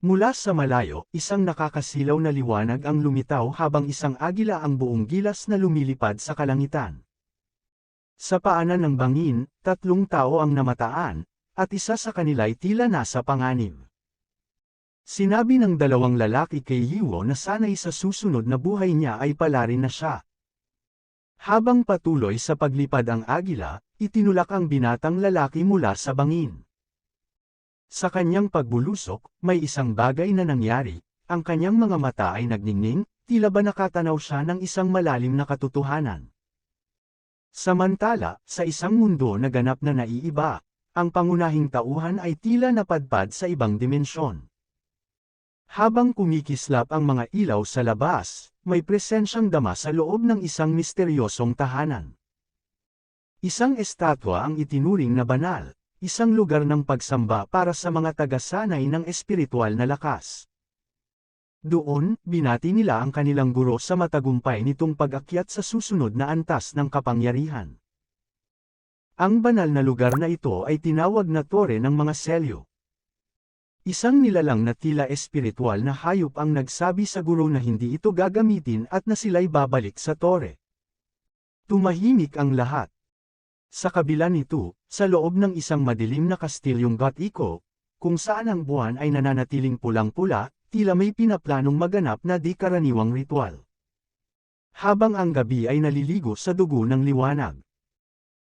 Mula sa malayo, isang nakakasilaw na liwanag ang lumitaw habang isang agila ang buong gilas na lumilipad sa kalangitan. Sa paanan ng bangin, 3 tao ang namataan, at isa sa kanila'y tila nasa panganib. Sinabi ng 2 lalaki kay Yiwo na sana'y sa susunod na buhay niya ay palarin na siya. Habang patuloy sa paglipad ang agila, itinulak ang binatang lalaki mula sa bangin. Sa kanyang pagbulusok, may isang bagay na nangyari, ang kanyang mga mata ay nagningning, tila ba nakatanaw siya ng isang malalim na katotohanan. Samantala, sa isang mundo na ganap na naiiba, ang pangunahing tauhan ay tila napadpad sa ibang dimensyon. Habang kumikislap ang mga ilaw sa labas, may presensyang dama sa loob ng isang misteryosong tahanan. Isang estatwa ang itinuring na banal, isang lugar ng pagsamba para sa mga tagasanay ng espiritual na lakas. Doon, binati nila ang kanilang guro sa matagumpay nitong pag-akyat sa susunod na antas ng kapangyarihan. Ang banal na lugar na ito ay tinawag na Tore ng mga Selyo. Isang nilalang na tila espiritual na hayop ang nagsabi sa guro na hindi ito gagamitin at na sila'y babalik sa Tore. Tumahimik ang lahat. Sa kabila nito, sa loob ng isang madilim na kastilyong gotiko, kung saan ang buwan ay nananatiling pulang-pula, tila may pinaplanong maganap na di karaniwang ritual. Habang ang gabi ay naliligo sa dugo ng liwanag.